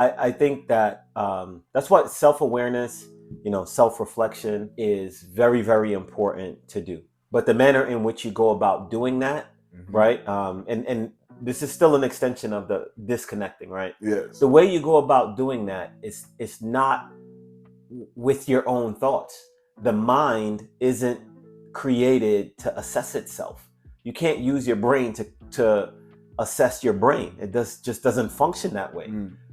I think that that's what self-awareness, self-reflection is very, very important to do. But the manner in which you go about doing that, right? And this is still an extension of the disconnecting, right? Yes. The way you go about doing that is it's not with your own thoughts. The mind isn't created to assess itself. You can't use your brain to assess your brain. It just doesn't function that way.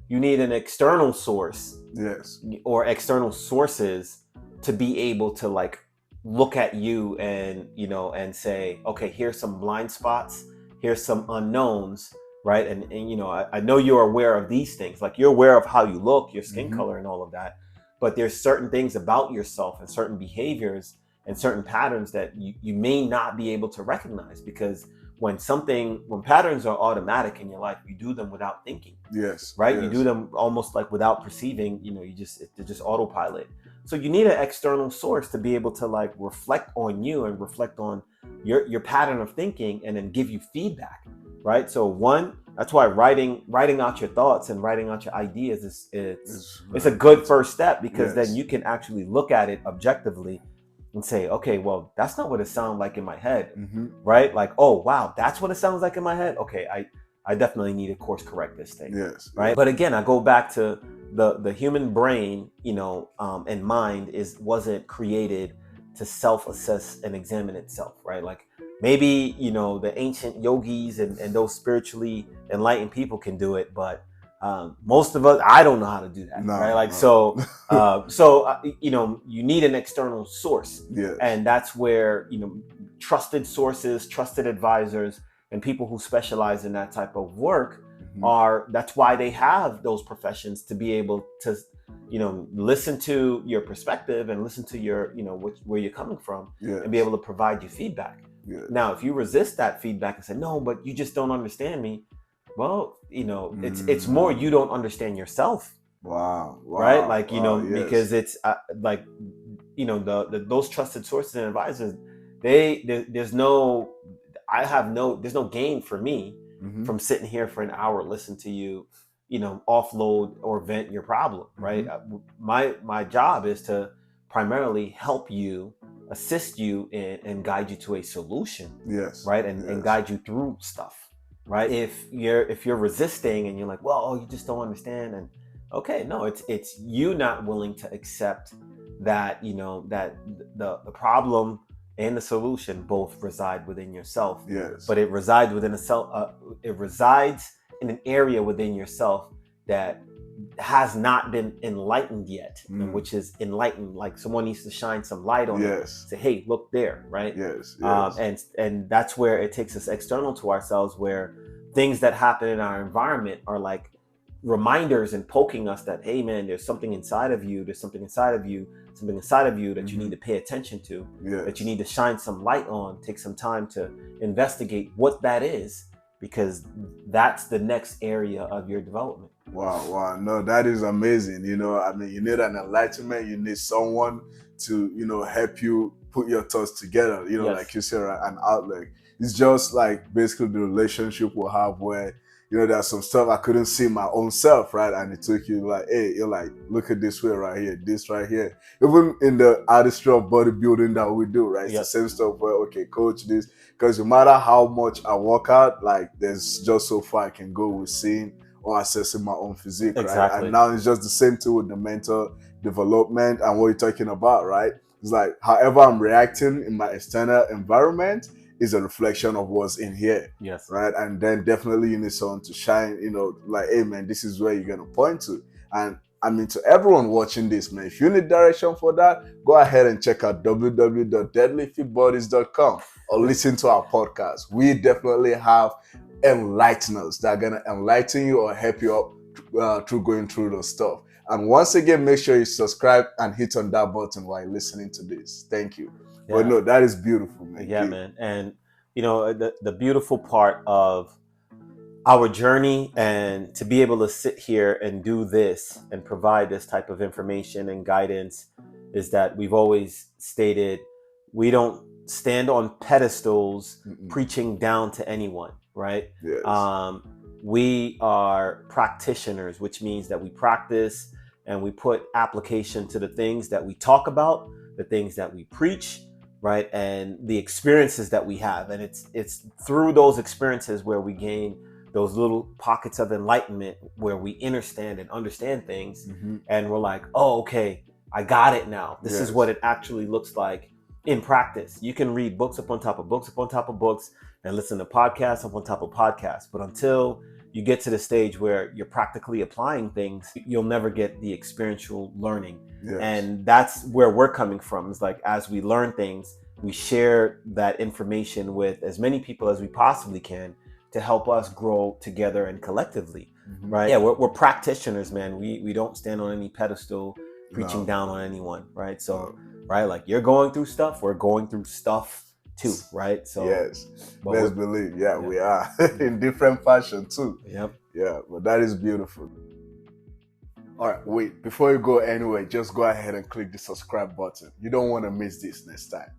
You need an external source, yes, or external sources to be able to like look at you and and say, okay, here's some blind spots, here's some unknowns, right? And I know you're aware of these things, like you're aware of how you look, your skin color and all of that, but there's certain things about yourself and certain behaviors and certain patterns that you may not be able to recognize, because when patterns are automatic in your life, you do them without thinking. Yes. Right. Yes. You do them almost like without perceiving, they're just autopilot. So you need an external source to be able to like reflect on you and reflect on your pattern of thinking and then give you feedback. Right. So that's why writing out your thoughts and writing out your ideas it's a good first step, because then you can actually look at it objectively and say, okay, well, that's not what it sounds like in my head, right? Like, oh, wow, that's what it sounds like in my head. Okay, I definitely need to course correct this thing, right? But again, I go back to the human brain, and mind wasn't created to self-assess and examine itself, right? Like maybe the ancient yogis and those spiritually enlightened people can do it, but most of us, I don't know how to do that, right? Like so you need an external source, and that's where trusted sources, trusted advisors, and people who specialize in that type of work that's why they have those professions, to be able to listen to your perspective and listen to your where you're coming from, and be able to provide you feedback. Now, if you resist that feedback and say, no, but you just don't understand me, well, it's more you don't understand yourself. Wow. Right? Like, because it's like, those trusted sources and advisors, there's no gain for me from sitting here for an hour listening to you, offload or vent your problem, right? My job is to primarily help you, assist you, and guide you to a solution. Right? And guide you through stuff. Right? If you're resisting and you're like, well, you just don't understand, and okay, no, it's you not willing to accept that that the problem and the solution both reside within yourself. But it resides within it resides in an area within yourself that has not been enlightened yet, and which is enlightened. Like someone needs to shine some light on it. Say, hey, look there, right? And that's where it takes us external to ourselves, where things that happen in our environment are like reminders and poking us that, hey man, there's something inside of you, that you need to pay attention to, that you need to shine some light on, take some time to investigate what that is, because that's the next area of your development. Wow. No, that is amazing. You need an enlightenment. You need someone to, help you put your thoughts together, like you said, an outlet. It's just like basically the relationship we'll have where, there's some stuff I couldn't see my own self, right? And it took you like, hey, you're like, look at this way right here, this right here. Even in the artistry of bodybuilding that we do, right? It's the same stuff where, okay, coach this. Because no matter how much I work out, like there's just so far I can go with seeing or assessing my own physique, right? And now it's just the same thing with the mental development and what you're talking about, right? It's like however I'm reacting in my external environment is a reflection of what's in here. Right. And then definitely you need someone to shine, like, hey man, this is where you're gonna point to. And I mean, to everyone watching this, man, if you need direction for that, go ahead and check out www.deadlyfitbodies.com or listen to our podcast. We definitely have enlighteners that are gonna enlighten you or help you up through going through those stuff. And once again, make sure you subscribe and hit on that button while you're listening to this. Thank you. But no, that is beautiful, man. Man. And the beautiful part of our journey, and to be able to sit here and do this and provide this type of information and guidance, is that we've always stated we don't stand on pedestals preaching down to anyone, right? we are practitioners, which means that we practice and we put application to the things that we talk about, the things that we preach, right? And the experiences that we have. And it's through those experiences where we gain those little pockets of enlightenment where we understand and understand things. And we're like, oh, okay, I got it now. This is what it actually looks like in practice. You can read books upon top of books upon top of books and listen to podcasts upon top of podcasts. But until you get to the stage where you're practically applying things, you'll never get the experiential learning. And that's where we're coming from. It's like, as we learn things, we share that information with as many people as we possibly can to help us grow together and collectively, right? Yeah, we're practitioners, man. We don't stand on any pedestal preaching down on anyone, right? So, right, like, you're going through stuff, we're going through stuff too, right? So let's believe, we are in different fashion too. But that is beautiful. All right, wait, before you go anywhere, just go ahead and click the subscribe button. You don't want to miss this next time.